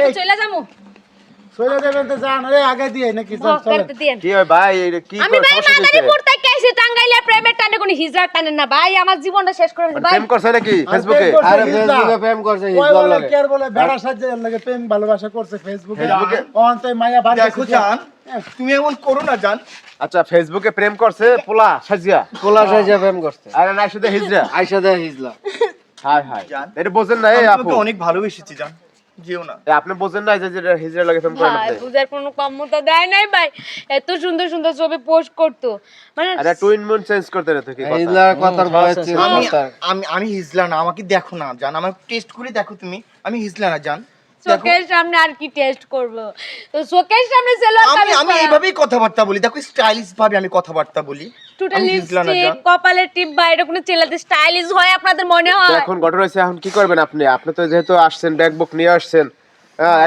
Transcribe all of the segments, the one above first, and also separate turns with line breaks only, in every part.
আমি চলে যামু
চলে যাবেন তো জান রে আগে দিয়ে নাকি
কি হয় ভাই কি
আমি ভাই মাদারীপুর থেকে আইছি টাঙ্গাইলে প্রেমের টানে কোন হিজড়া টানে না ভাই আমার জীবনটা শেষ করে দিছি ভাই
প্রেম করছে নাকি ফেসবুকে
আরে ফেসবুকে প্রেম করছে হিজড়া লাগে কে বলে বেড়া সাজে লাগে প্রেম ভালোবাসা করছে ফেসবুকে অন্তে মায়া বাড়ি
দেখো জান তুমি এমন করো না জান
আচ্ছা ফেসবুকে প্রেম করছে পোলা সাজিয়া
প্রেম করছে
আরে না শুধু হিজড়া
আইসা দে হিজলা
হাই হাই
জান
এটা বোঝেন না এই
আমি
আপু
তোমাকে অনেক ভালোবেসেছি জান যেও না
আপনি বোঝেন না যে যেটা হিজড়া লাগে প্রেম করেন
ভাই
আপনি
বুঝার কোনো ক্ষমতা দেয় নাই ভাই এত সুন্দর সুন্দর ছবি পোস্ট করতো মানে
আরে টুইন মুন চেঞ্জ করতে রে কি কথা
হিজলার কথার ভয় ছিল
আমি হিজলা না আমাকে দেখো না জান আমার টেস্ট করে দেখো তুমি আমি হিজলা না জান
চোখের সামনে আর কি টেস্ট করব তো চোখের সামনে ছিল
আমি এইভাবেই কথাবার্তা বলি দেখো স্টাইলিশ ভাবে আমি কথাবার্তা বলি
টোটালি লিপস্টিক কপালের টিপ বা এটা কোনো ছেলেদের স্টাইলিশ হয় আপনাদের মনে হয়
এখন ঘটনা হইছে এখন কি করবেন আপনি আপনি তো যেহেতু আসছেন ব্যাগ বুক নিয়ে আসছেন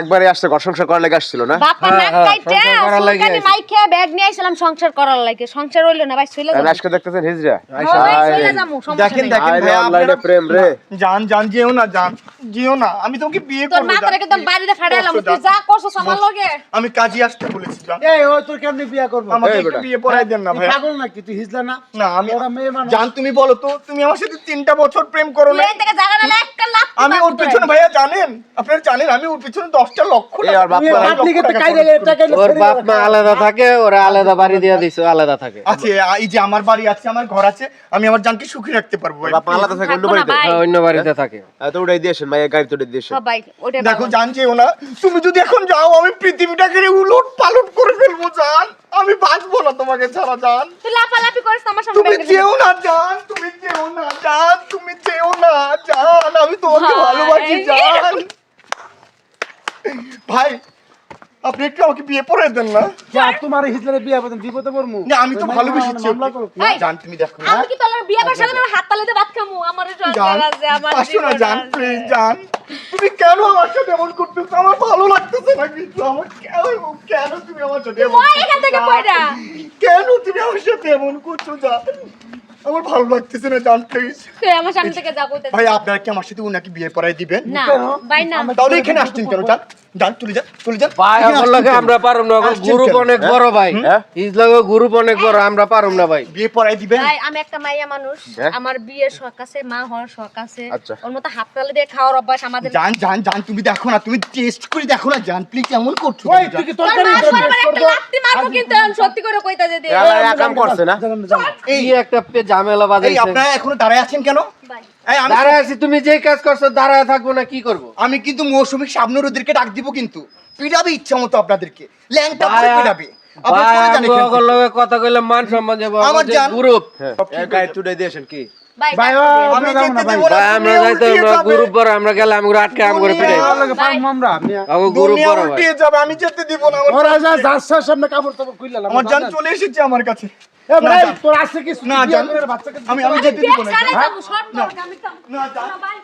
একবারে আসছে ঘর সংসার করার লাগি আসছিল না
বাপা নাক কাইটা সুলকানি মাইকে ব্যাগ নিয়ে আইছিলাম সংসার করার লাগে সংসার হইলো না ভাই চলে যাও
আজকে দেখতেছেন হিজড়া
চলে যামু
দেখেন
সমস্যা
দেখেন ভাই
অনলাইনে প্রেম রে
জান জান যেও না জান যেও না আমি তোমাকে বিয়ে
তোর
করব
মাথার একদম বাড়িতে ফাটাইলাম তুই যা করছস আমার লগে
আমি কাজী আসতে বলেছি জান
এই ও তোর কেমনে বিয়া করব
আমাকে একটু বিয়ে পড়াই দেন না ভাই
পাগল নাকি তুই হিজলা না
না আমি
ওরা মেয়ে মানুষ
জান তুমি বলো তো তুমি আমার সাথে 3টা বছর প্রেম করো না
এই থেকে জায়গা না একটা লাখ
আমি ওর পিছনে ভাইয়া জানেন আপনারা জানেন আমি ওর পিছনে 10টা লক্ষ
এই আর বাপ মা
আপনি কি কাইলে টাকা
ওর বাপ মা আলাদা থাকে ওরা আলাদা বাড়ি দিয়ে দিছে আলাদা থাকে
আছে এই যে আমার বাড়ি আছে আমার ঘর আছে আমি আমার জানকে সুখী রাখতে পারবো ভাই
বাপ মা আলাদা থাকে অন্য
থাকবো না
বাড়িতে
ভাই।
অন্য বাড়িতে থাকে
তো উড়াই দিয়েছেন মায়ের গাড়ি তুলে দিয়েছেন
সবাই ওটা
দেখো জান যেও না তুমি যদি এখন যাও আমি পৃথিবীটাকে উলট পালট করে ফেলবো জান আমি বাঁচবো না তোমাকে ছাড়া জান
তুই লাফালাফি করিস আমার সামনে
তুমি যেও না জান তুমি যেও না জান তুমি যেও না জান আমি তোমাকে
ভাই।
ভালোবাসি জান ভাই আপনি একটু আমাকে বিয়ে পড়াই দেন না
যা তোমার হিজলারে বিয়া বলেন বিপদে পড়মু
না আমি তো ভালোবেসেছি
মামলা করো
এই,
জান তুমি দেখো না
আমি কি তোর বিয়ে করার সাথে হাত তালিতে ভাত খামু আমার
জান
সংসার আছে আমার
আসো না
জীবন
জান
আছে।
প্লিজ জান তুমি কেন আমার সাথে এমন করতেছো আমার ভালো লাগতেছে না কিছু আমার কেন তুমি আমার সাথে এমন
ওই এখান থেকে
করছো,
পয়রা
জান? কেন তুমি আমার সাথে এমন করছো জান আমার ভালো লাগতেছে না জান প্লিজ
তুই আমার সামনে থেকে যা কইতে
ভাই আপনারা কি আমার সাথে উনাকে বিয়ে পড়াই দিবেন
না ভাই না
তাহলে এখানে আসছেন কেন জান জান চলে যান
ভাই
এখানে
আমার
আসছেন
লাগে
কেন?
আমরা পারুম না
আসছেন
গ্রুপ
কেন?
অনেক বড় ভাই ইসলামের গ্রুপ অনেক বড় আমরা পারুম না ভাই
বিয়ে পড়াই দিবেন
ভাই আমি একটা মাইয়া মানুষ
হ্যাঁ?
আমার বিয়ের শখ আছে মা হওয়ার শখ আছে
আচ্ছা।
ওর মতো হাত তালি দিয়ে খাওয়ার অভ্যাস আমাদের
জান তুমি দেখো না তুমি টেস্ট করে দেখো না জান প্লিজ এমন করছো
ওই
কেন,
তুই কি
জান?
তোর
তরকারি
মা পরিবার একটা লাত্তি মারবো কিন্তু এখন সত্যি করে কইতা যদি
এ কাম করছে না
এই একটা ঝামেলা
এই
বাজাইছে
আপনারা এখনো দাঁড়ায় আছেন কেন
ভাই
এই আমি
দাঁড়ায় আছি তুমি যেই কাজ করছো দাঁড়ায় থাকবো না কি করব
আমি কিন্তু মৌসুমিক শাবনুর ওদেরকে ডাক দিব কিন্তু পিটাবে ইচ্ছা মতো আপনাদেরকে ল্যাংটা করে পিটাবে আপনারা
ভাই
চলে যান
আমি
এখান
ওগুলোর
থেকে।
লগে কথা কইলে মান সম্মান যাবো
আমার
আমাদের
জান।
গ্রুপ
গাড়ি তুলে দিয়েছেন কি
ভাই
ভাই
আমি
আমরা
যেতে
ভাই
দেব না,
ভাই আমরা
দুনিয়া
যাইতে
উল্টিয়ে
আমরা
যাবে।
গ্রুপ বড় আমরা গেলে আমরা আটকে আম করে পিটাই
আমার লাগে পারমু আমরা আমি
আমাকে গ্রুপ
দুনিয়া
বড় ভাই
উল্টিয়ে যাবে আমি যেতে দিব না আমার
ওরা যা যাচ্ছে সামনে কাপড় টাপড় খুললাম
আমার জান চলে এসেছে আমার কাছে
এ ভাই
জান।
তোর আছে কি
না জান
বাচ্চাকে
আমি যেতে দিব না
দেখ
জান।
সালে যাবো শর্ট আমি
না জান
ভাই